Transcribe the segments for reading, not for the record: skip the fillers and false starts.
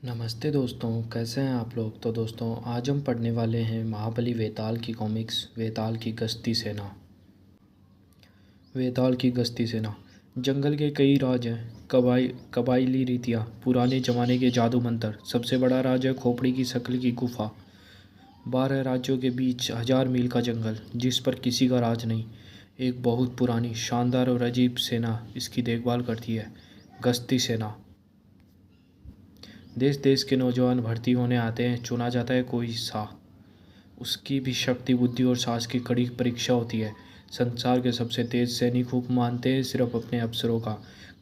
नमस्ते दोस्तों, कैसे हैं आप लोग। तो दोस्तों, आज हम पढ़ने वाले हैं महाबली वेताल की कॉमिक्स वेताल की गश्ती सेना। वेताल की गश्ती सेना। जंगल के कई राज हैं, कबायली रीतियाँ, पुराने ज़माने के जादू मंत्र। सबसे बड़ा राज है खोपड़ी की शक्ल की गुफा। 12 राज्यों के बीच 1000 मील का जंगल, जिस पर किसी का राज नहीं। एक बहुत पुरानी, शानदार और अजीब सेना इसकी देखभाल करती है, गश्ती सेना। देश देश के नौजवान भर्ती होने आते हैं, चुना जाता है कोई सा। उसकी भी शक्ति, बुद्धि और साहस की कड़ी परीक्षा होती है। संसार के सबसे तेज सैनिक हुक्म मानते हैं सिर्फ अपने अफसरों का।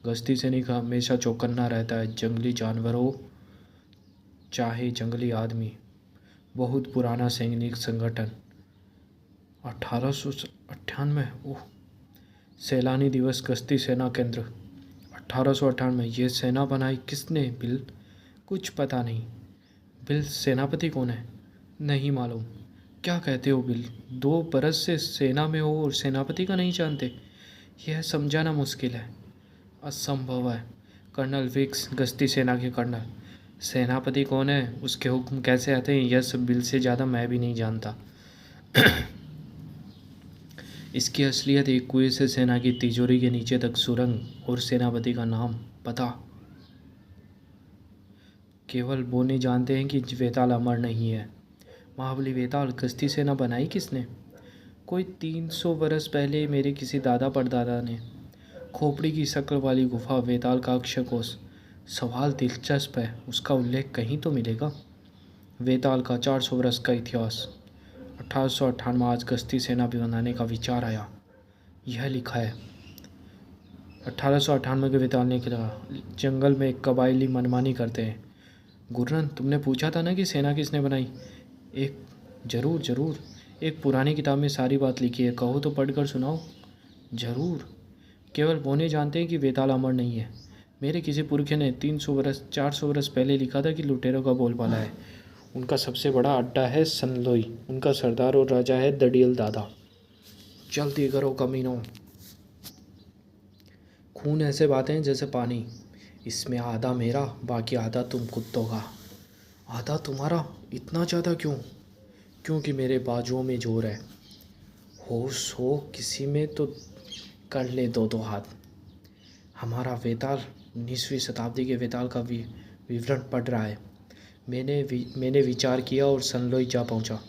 गश्ती सैनिक हमेशा चौकन्ना रहता है, जंगली जानवर हो चाहे जंगली आदमी। बहुत पुराना सैनिक संगठन। 1898। ओह। सैलानी दिवस, गश्ती सेना केंद्र। 1898। ये सेना बनाई किसने बिल? कुछ पता नहीं। बिल सेनापति कौन है? नहीं मालूम। क्या कहते हो बिल? 2 बरस से सेना में हो और सेनापति का नहीं जानते? यह समझाना मुश्किल है, असंभव है। कर्नल विक्स, गश्ती सेना के कर्नल। सेनापति कौन है, उसके हुक्म कैसे आते हैं, यह सब बिल से ज़्यादा मैं भी नहीं जानता। इसकी असलियत एक कुएं से सेना की तिजोरी के नीचे तक सुरंग, और सेनापति का नाम पता केवल वो नहीं जानते हैं कि वेताल अमर नहीं है। महाबली वेताल गश्ती सेना बनाई किसने? कोई 300 बरस पहले मेरे किसी दादा परदादा ने। खोपड़ी की शक्ल वाली गुफा, वेताल का अक्षकोष। सवाल दिलचस्प है, उसका उल्लेख कहीं तो मिलेगा। वेताल का 400 बरस का इतिहास। 1898 में आज गश्ती सेना भी बनाने का विचार आया। यह लिखा है 1898 के वेताल ने लिखा, जंगल में कबायली मनमानी करते हैं। गुरन, तुमने पूछा था ना कि सेना किसने बनाई? एक जरूर जरूर, एक पुरानी किताब में सारी बात लिखी है, कहो तो पढ़कर सुनाओ। जरूर। केवल वो नहीं जानते हैं कि वेताल अमर नहीं है। मेरे किसी पुरखे ने 300 बरस 400 बरस पहले लिखा था कि लुटेरों का बोलबाला है। उनका सबसे बड़ा अड्डा है सनलोई। उनका सरदार और राजा है दडियल दादा। जल्दी करो कमीनों। खून ऐसे बातें हैं जैसे पानी। इसमें आधा मेरा, बाकी आधा तुम कुत्तों का। आधा तुम्हारा? इतना ज़्यादा क्यों? क्योंकि मेरे बाजुओं में जोर है। होश हो किसी में तो कर ले दो दो हाथ। हमारा वेताल 19वीं शताब्दी के वेताल का विवरण पढ़ रहा है। मैंने विचार किया और सनलोई जा पहुंचा।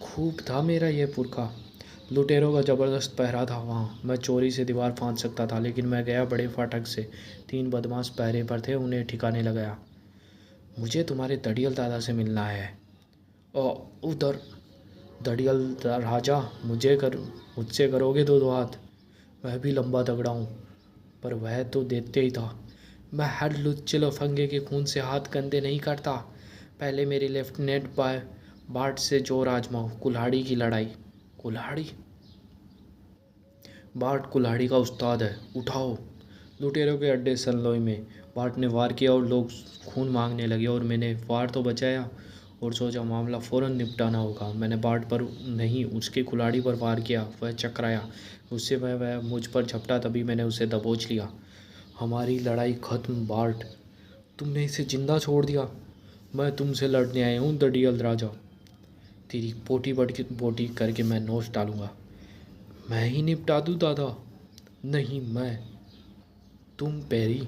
खूब था मेरा यह पुरखा। लुटेरों का ज़बरदस्त पहरा था वहाँ। मैं चोरी से दीवार फांद सकता था, लेकिन मैं गया बड़े फाटक से। 3 बदमाश पहरे पर थे, उन्हें ठिकाने लगाया। मुझे तुम्हारे दड़ियल दादा से मिलना है। और उधर दड़ियल राजा, मुझसे करोगे दो दो हाथ? वह भी लंबा तगड़ा हूँ, पर वह तो देते ही था। मैं हर लुच्चे लफंगे के खून से हाथ गंदे नहीं करता। पहले मेरी लेफ्टिनेंट बार्ट से जोर आजमाओ। कुल्हाड़ी की लड़ाई। कुल्हाड़ी? बार्ट कुल्हाड़ी का उस्ताद है, उठाओ। लुटेरों के अड्डे सनलोई में बार्ट ने वार किया और लोग खून मांगने लगे, और मैंने वार तो बचाया और सोचा मामला फ़ौरन निपटाना होगा। मैंने बार्ट पर नहीं, उसके कुल्हाड़ी पर वार किया। वह चकराया, उससे वह मुझ पर झपटा, तभी मैंने उसे दबोच लिया। हमारी लड़ाई खत्म। बार्ट, तुमने इसे जिंदा छोड़ दिया। मैं तुमसे लड़ने आया हूँ दडियल राजा। तेरी पोटी करके मैं नोच डालूंगा। मैं ही निपटा दूँ दादा? नहीं मैं, तुम पैरी।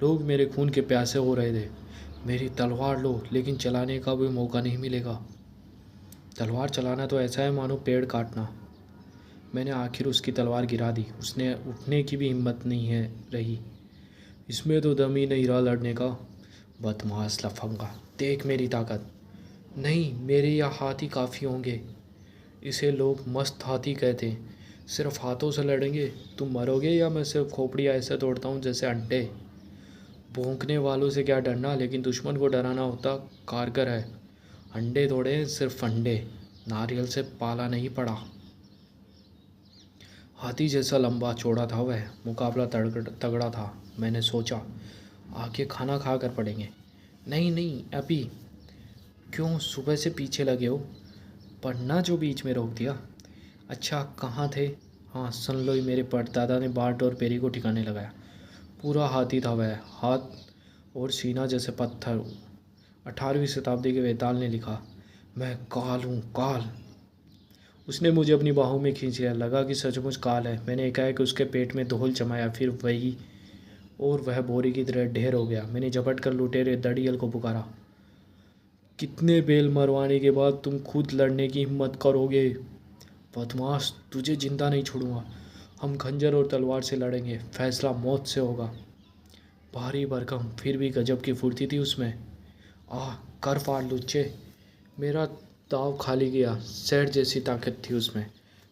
लोग मेरे खून के प्यासे हो रहे थे। मेरी तलवार लो, लेकिन चलाने का भी मौका नहीं मिलेगा। तलवार चलाना तो ऐसा है मानो पेड़ काटना। मैंने आखिर उसकी तलवार गिरा दी। उसने उठने की भी हिम्मत नहीं है रही। इसमें तो दम ही नहीं रहा लड़ने का। बदमाश लफंगा, देख मेरी ताकत। नहीं, मेरे यहाँ हाथी काफ़ी होंगे। इसे लोग मस्त हाथी कहते हैं। सिर्फ हाथों से लड़ेंगे? तुम मरोगे या मैं सिर्फ खोपड़ियाँ ऐसे तोड़ता हूँ जैसे अंडे। भौंकने वालों से क्या डरना, लेकिन दुश्मन को डराना होता कारगर है। अंडे तोड़े हैं, सिर्फ अंडे। नारियल से पाला नहीं पड़ा। हाथी जैसा लंबा चौड़ा था वह। मुकाबला तगड़ा था। मैंने सोचा आके खाना खा कर पड़ेंगे। नहीं नहीं अभी। क्यों, सुबह से पीछे लगे हो? पढ़ना जो बीच में रोक दिया। अच्छा, कहाँ थे? हाँ, सनलोई। मेरे परदादा ने बार्ट और पेरी को ठिकाने लगाया। पूरा हाथी था वह। और सीना जैसे पत्थर। 18वीं शताब्दी के वेताल ने लिखा, मैं काल हूँ, काल। उसने मुझे अपनी बाहों में खींच लिया। लगा कि सचमुच काल है। मैंने एकाएक उसके पेट में धूल जमाया, फिर वही और वह बोरी की तरह ढेर हो गया। मैंने झपट कर लुटेरे दड़ियल को पुकारा, कितने बेल मरवाने के बाद तुम खुद लड़ने की हिम्मत करोगे? बदमाश, तुझे जिंदा नहीं छोड़ूंगा। हम खंजर और तलवार से लड़ेंगे, फैसला मौत से होगा। भारी भरकम, फिर भी गजब की फुर्ती थी उसमें। आह, कर फाड़ लुच्चे। मेरा दाव खाली गया। शहर जैसी ताकत थी उसमें।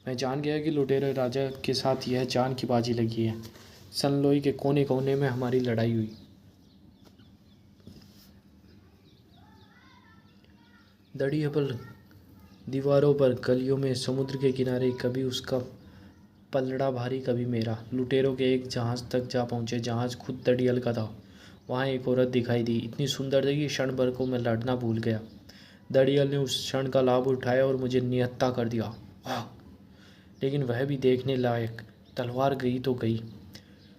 मैं जान गया कि लुटेरे राजा के साथ यह जान की बाजी लगी है। सनलोई के कोने कोने में हमारी लड़ाई हुई। दड़ियों पर, दीवारों पर, गलियों में, समुद्र के किनारे, कभी उसका पलड़ा भारी, कभी मेरा। लुटेरों के एक जहाज़ तक जा पहुँचे। जहाज़ खुद दड़ियल का था। वहाँ एक औरत दिखाई दी, इतनी सुंदर थी कि क्षण भर को मैं लड़ना भूल गया। दड़ियल ने उस क्षण का लाभ उठाया और मुझे निहत्था कर दिया। आह! लेकिन वह भी देखने लायक। तलवार गई तो गई।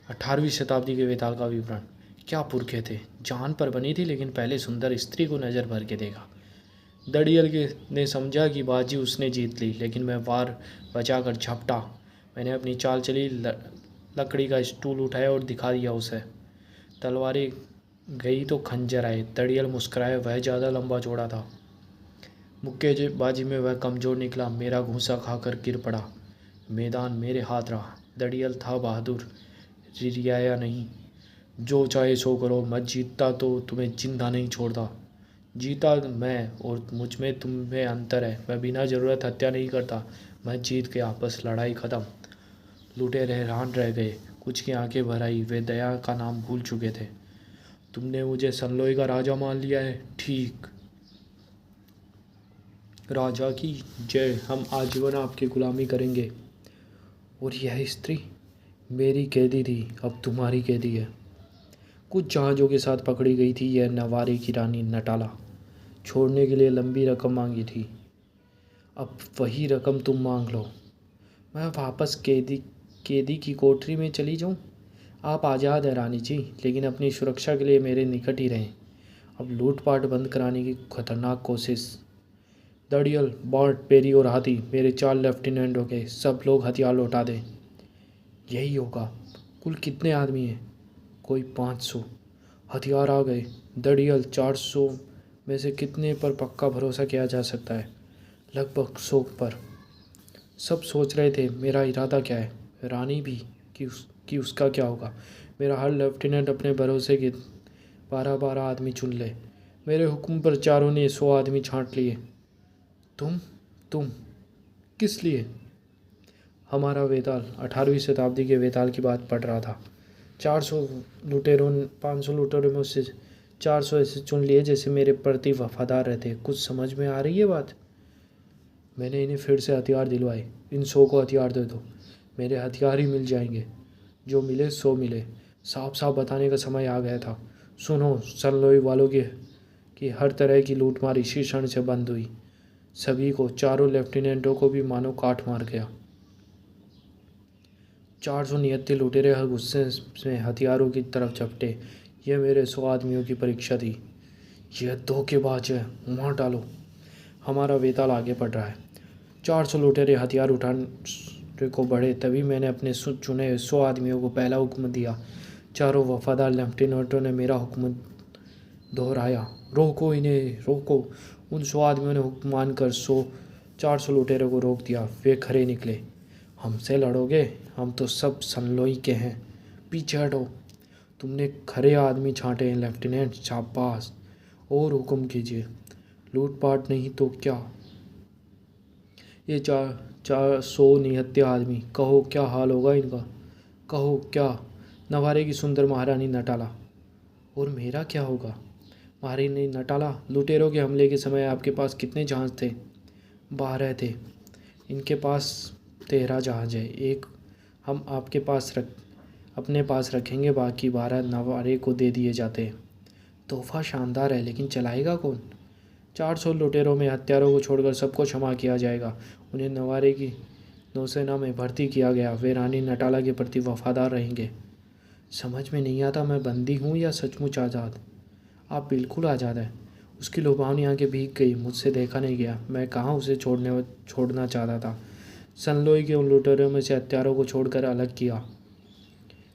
18वीं शताब्दी के वेताल का विवरण। क्या पुरखे थे। जान पर बनी थी, लेकिन पहले सुंदर स्त्री को नज़र भर के देखा। दड़ियल के ने समझा कि बाजी उसने जीत ली, लेकिन मैं वार बचाकर झपटा। मैंने अपनी चाल चली, लकड़ी का स्टूल उठाया और दिखा दिया उसे। तलवारें गई तो खंजर आए। दड़ियल मुस्कुराया। वह ज़्यादा लंबा चौड़ा था। मुक्केबाजी में वह कमज़ोर निकला। मेरा घूंसा खाकर गिर पड़ा। मैदान मेरे हाथ रहा। दड़ियल था बहादुर, रिरियाया नहीं। जो चाहे सो करो, मैं जीतता तो तुम्हें जिंदा नहीं छोड़ता। जीता मैं, और मुझ में तुम में अंतर है। मैं बिना ज़रूरत हत्या नहीं करता। मैं जीत गया, बस लड़ाई ख़त्म। लुटेरे हैरान रह गए। कुछ की आंखें भर आई। वे दया का नाम भूल चुके थे। तुमने मुझे सनलोई का राजा मान लिया है? ठीक। राजा की जय। हम आजीवन आपकी गुलामी करेंगे। और यह स्त्री मेरी कैदी थी, अब तुम्हारी कैदी है। कुछ जहाज़ों के साथ पकड़ी गई थी यह नवारे की रानी नटाला। छोड़ने के लिए लंबी रकम मांगी थी। अब वही रकम तुम मांग लो। मैं वापस कैदी कैदी की कोठरी में चली जाऊं? आप आज़ाद हैं रानी जी, लेकिन अपनी सुरक्षा के लिए मेरे निकट ही रहें। अब लूटपाट बंद कराने की खतरनाक कोशिश। दड़ियल, बॉर्ड, पेरी और हाथी, मेरे 4 लेफ्टिनेंट हो गए। सब लोग हथियार लौटा दें। यही होगा। कुल कितने आदमी हैं? कोई 500। हथियार आ गए। दड़ियल, 400 में से कितने पर पक्का भरोसा किया जा सकता है? लगभग 100 पर। सब सोच रहे थे मेरा इरादा क्या है। रानी भी कि उसका क्या होगा। मेरा हर लेफ्टिनेंट अपने भरोसे के 12-12 आदमी चुन ले। मेरे हुक्म पर चारों ने 100 आदमी छांट लिए। तुम तुम किस लिए? हमारा वेताल। 18वीं शताब्दी के वेताल की बात पढ़ रहा था। 400 लुटेरों, 500 लुटेरों में उससे 400 ऐसे चुन लिए जैसे मेरे प्रति वफादार रहते। कुछ समझ में आ रही है बात? मैंने इन्हें फिर से हथियार दिलवाए। इन 100 को हथियार दे दो। मेरे हथियार ही मिल जाएंगे। जो मिले सो मिले। साफ साफ बताने का समय आ गया था। सुनो, सनलोई वालों की हर तरह की लूटमार इसी क्षण से बंद हुई। सभी को, चारों लेफ्टिनेंटों को भी मानो काट मार गया। 400 निहत्थे लुटेरे हर गुस्से में हथियारों की तरफ झपटे। यह मेरे 100 आदमियों की परीक्षा थी। यह धोखेबाज है, मार डालो। हमारा वेताल आगे बढ़ रहा है। 400 लुटेरे हथियार उठाने को बढ़े। तभी मैंने अपने चुने 100 आदमियों को पहला हुक्म दिया। चारों वफादार लेफ्टिनेंटों ने मेरा हुक्म दोहराया, रोको इन्हें, रोको। उन 100 आदमियों ने हुक्म मानकर 400 लुटेरों को रोक दिया। वे खड़े निकले। हमसे लड़ोगे? हम तो सब सनलोई के हैं। पीछे हटो। तुमने खरे आदमी छांटे हैं लेफ्टिनेंट, शाबाश। और हुक्म कीजिए। लूटपाट नहीं तो क्या? ये 400 निहत्थे आदमी, कहो क्या हाल होगा इनका? कहो क्या? नवारे की सुंदर महारानी नटाला। और मेरा क्या होगा? महारानी नटाला, लुटेरों के हमले के समय आपके पास कितने जहाज़ थे? 12 थे। इनके पास 13 जहाज़ है। एक हम अपने पास रखेंगे, बाकी 12 नवारे को दे दिए जाते हैं। तोहफा शानदार है, लेकिन चलाएगा कौन? 400 लुटेरों में हत्यारों को छोड़कर सबको क्षमा किया जाएगा। उन्हें नवारे की नौसेना में भर्ती किया गया। वे रानी नटाला के प्रति वफादार रहेंगे। समझ में नहीं आता, मैं बंदी हूँ या सचमुच आज़ाद? आप बिल्कुल आज़ाद हैं। उसकी लुभावनी आंखें भीग गई। मुझसे देखा नहीं गया। मैं कहाँ उसे छोड़ना चाहता था। सनलोई के उन लुटेरों में से हत्यारों को छोड़कर अलग किया,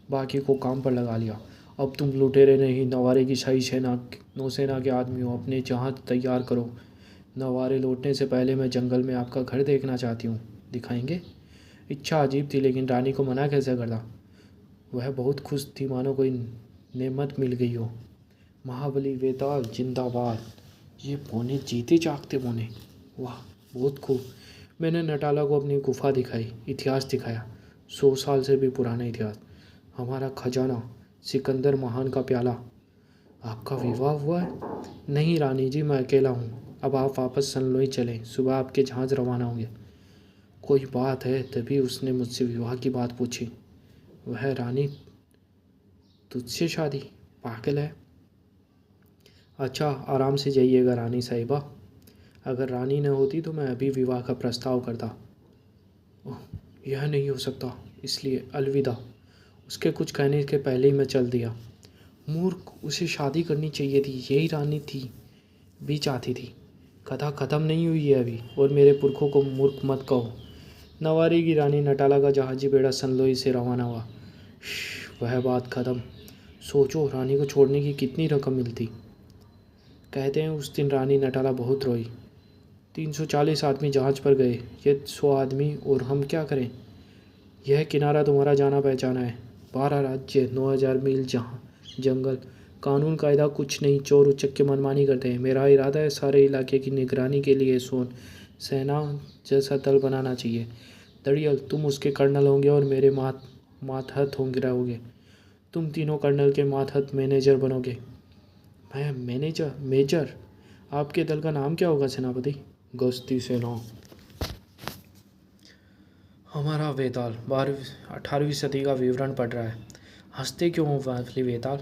बाकी को काम पर लगा लिया। अब तुम लुटेरे नहीं, नवारे की शाही नौसेना के आदमी हो। अपने जहाज तैयार करो। नवारे लौटने से पहले मैं जंगल में आपका घर देखना चाहती हूँ। दिखाएंगे? इच्छा अजीब थी, लेकिन रानी को मना कैसे करता। वह बहुत खुश थी, मानो कोई नेमत मिल गई हो। महाबली वेताल जिंदाबाद। ये पौने जीते जागते पौने। वाह, बहुत खूब। मैंने नटाला को अपनी गुफा दिखाई, इतिहास दिखाया, 100 साल से भी पुराना इतिहास। हमारा खजाना, सिकंदर महान का प्याला। आपका विवाह हुआ है? नहीं रानी जी, मैं अकेला हूँ। अब आप वापस सनलोई चलें, सुबह आपके जहाज़ रवाना होंगे। कोई बात है? तभी उसने मुझसे विवाह की बात पूछी। वह रानी तुझसे शादी? पागल है। अच्छा, आराम से जाइएगा रानी साहिबा। अगर रानी न होती तो मैं अभी विवाह का प्रस्ताव करता। ओह, यह नहीं हो सकता, इसलिए अलविदा। उसके कुछ कहने के पहले ही मैं चल दिया। मूर्ख, उसे शादी करनी चाहिए थी। यही रानी थी भी चाहती थी। कथा ख़त्म नहीं हुई है अभी, और मेरे पुरखों को मूर्ख मत कहो। नवारी की रानी नटाला का जहाजी बेड़ा सनलोई से रवाना हुआ। वह बात ख़त्म। सोचो, रानी को छोड़ने की कितनी रकम मिलती। कहते हैं उस दिन रानी नटाला बहुत रोई। 340 आदमी जहाज़ पर गए, ये 100 आदमी, और हम क्या करें। यह किनारा तुम्हारा जाना पहचाना है। 12 राज्य, 9000 मील जहाँ जंगल, कानून कायदा कुछ नहीं। चोर उचक्के मनमानी करते हैं। मेरा इरादा है सारे इलाके की निगरानी के लिए सेना जैसा दल बनाना चाहिए। दड़ियल, तुम उसके कर्नल होंगे और मेरे मातहत होंगे रहोगे। तुम तीनों कर्नल के मातहत मैनेजर बनोगे। मैं मेजर? आपके दल का नाम क्या होगा सेनापति? गश्ती सेना। हमारा वेताल 18वीं सदी का विवरण पढ़ रहा है। हंसते क्यों हो वाफली वेताल?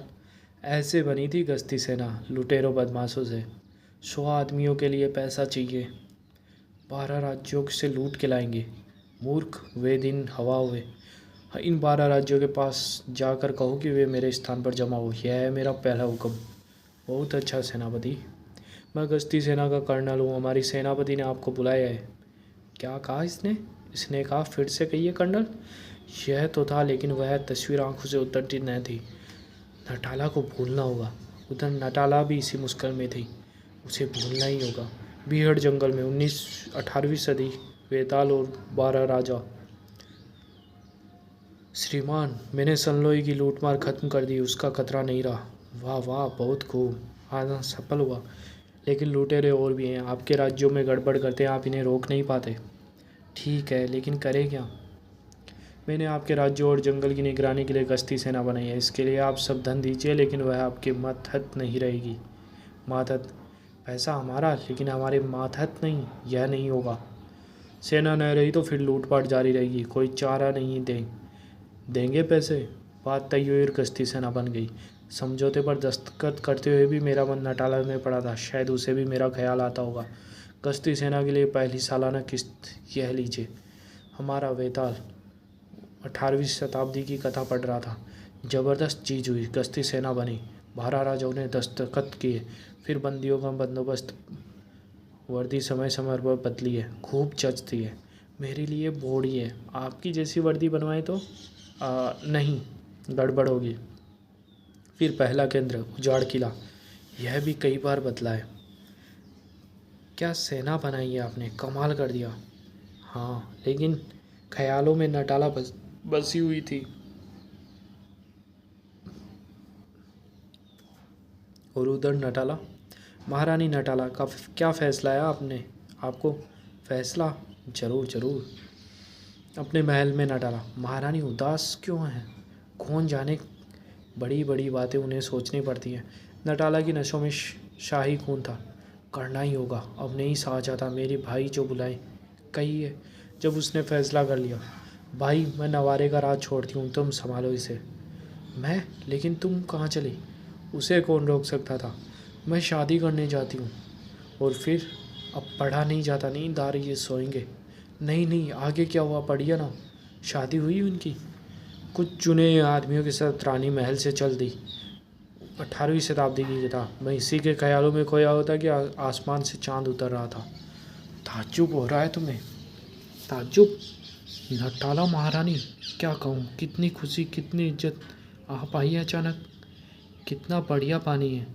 ऐसे बनी थी गश्ती सेना लुटेरों बदमाशों से। 100 आदमियों के लिए पैसा चाहिए। 12 राज्यों से लूट के लाएंगे। मूर्ख, वे दिन हवा हुए। इन 12 राज्यों के पास जाकर कहो कि वे मेरे स्थान पर जमा हो। यह है मेरा पहला हुक्म। बहुत अच्छा सेनापति। मैं गश्ती सेना का कर्नल हूँ। हमारी सेनापति ने आपको बुलाया है। क्या कहा इसने कहा, फिर से कहिए कर्नल। यह तो था, लेकिन वह तस्वीर आंखों से उतरती न थी। नटाला को भूलना होगा। उधर नटाला भी इसी मुश्किल में थी। उसे भूलना ही होगा। बीहड़ जंगल में 18वीं सदी, वेताल और 12 राजा। श्रीमान, मैंने सनलोई की लूटमार खत्म कर दी। उसका खतरा नहीं रहा। वाह वाह, बहुत खूब। हाँ, सफल हुआ। लेकिन लुटेरे और भी हैं। आपके राज्यों में गड़बड़ करते हैं, आप इन्हें रोक नहीं पाते। ठीक है, लेकिन करें क्या? मैंने आपके राज्यों और जंगल की निगरानी के लिए गश्ती सेना बनाई है। इसके लिए आप सब धन दीजिए, लेकिन वह आपके मातहत नहीं रहेगी। मातहत? पैसा हमारा, लेकिन हमारे मातहत नहीं। यह नहीं होगा। सेना न रही तो फिर लूटपाट जारी रहेगी। कोई चारा नहीं देंगे पैसे। बात तय हुई और गश्ती सेना बन गई। समझौते पर दस्तखत करते हुए भी मेरा मन नटाला में पड़ा था। शायद उसे भी मेरा ख्याल आता होगा। गश्ती सेना के लिए पहली सालाना किस्त यह लीजिए। हमारा वेताल 18वीं शताब्दी की कथा पढ़ रहा था। ज़बरदस्त चीज़ हुई। गश्ती सेना बनी। 12 राजाओं ने दस्तखत किए। फिर बंदियों का बंदोबस्त। वर्दी समय समय पर बदली है, खूब जचती है। मेरे लिए बोड़ी है। आपकी जैसी वर्दी बनवाए तो नहीं, गड़बड़ होगी। फिर पहला केंद्र, उजाड़ किला। यह भी कई बार बदला है। क्या सेना बनाई है आपने, कमाल कर दिया। हाँ, लेकिन ख्यालों में नटाला बसी हुई थी। और उधर नटाला, महारानी नटाला का क्या फ़ैसला है आपको? फ़ैसला? ज़रूर ज़रूर। अपने महल में नटाला, महारानी उदास क्यों है? कौन जाने, बड़ी बड़ी बातें उन्हें सोचनी पड़ती हैं। नटाला की नसों में शाही खून था। करना ही होगा, अब नहीं सहा जाता। मेरे भाई जो बुलाए कहिए। जब उसने फैसला कर लिया, भाई मैं नवारे का राज छोड़ती हूँ, तुम संभालो इसे। मैं? लेकिन तुम कहाँ चली? उसे कौन रोक सकता था। मैं शादी करने जाती हूँ। और फिर? अब पढ़ा नहीं जाता, नींद आ रही है, सोएंगे। नहीं नहीं, आगे क्या हुआ, पढ़िए ना। शादी हुई उनकी। कुछ चुने आदमियों के साथ रानी महल से चल दी। 18वीं शताब्दी की था। मैं इसी के ख्यालों में खोया होता कि आसमान से चांद उतर रहा था। ताज्जुब हो रहा है तुम्हें? ताज्जुब? नटाला महारानी, क्या कहूँ, कितनी खुशी, कितनी इज्जत आप आई है अचानक। कितना बढ़िया पानी है।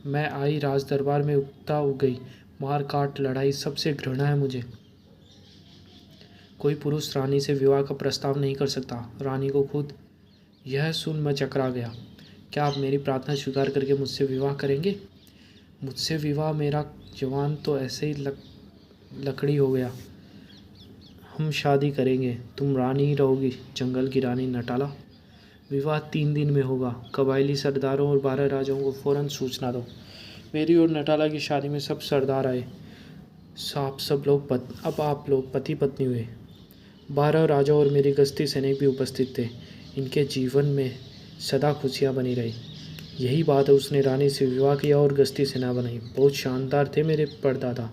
मैं आई राज दरबार में उगता उग गई। मार काट लड़ाई सबसे घृणा है मुझे। कोई पुरुष रानी से विवाह का प्रस्ताव नहीं कर सकता, रानी को खुद। यह सुन मैं चकरा गया। क्या आप मेरी प्रार्थना स्वीकार करके मुझसे विवाह करेंगे? मुझसे विवाह? मेरा जवान तो ऐसे ही लकड़ी हो गया। हम शादी करेंगे, तुम रानी ही रहोगी, जंगल की रानी नटाला। विवाह 3 दिन में होगा। कबायली सरदारों और 12 राजाओं को फौरन सूचना दो। मेरी और नटाला की शादी में सब सरदार आए। सब लोग अब आप लोग पति पत्नी हुए। 12 राजा और मेरी गश्ती सैनिक भी उपस्थित थे। इनके जीवन में सदा खुशियाँ बनी रही। यही बात है, उसने रानी से विवाह किया और गश्ती सेना बनाई। बहुत शानदार थे मेरे परदादा।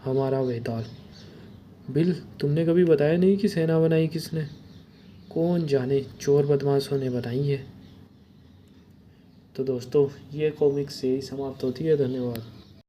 हमारा वेताल। बिल, तुमने कभी बताया नहीं कि सेना बनाई किसने? कौन जाने, चोर बदमाशों ने बनाई है। तो दोस्तों, ये कॉमिक सीरीज समाप्त होती है। धन्यवाद।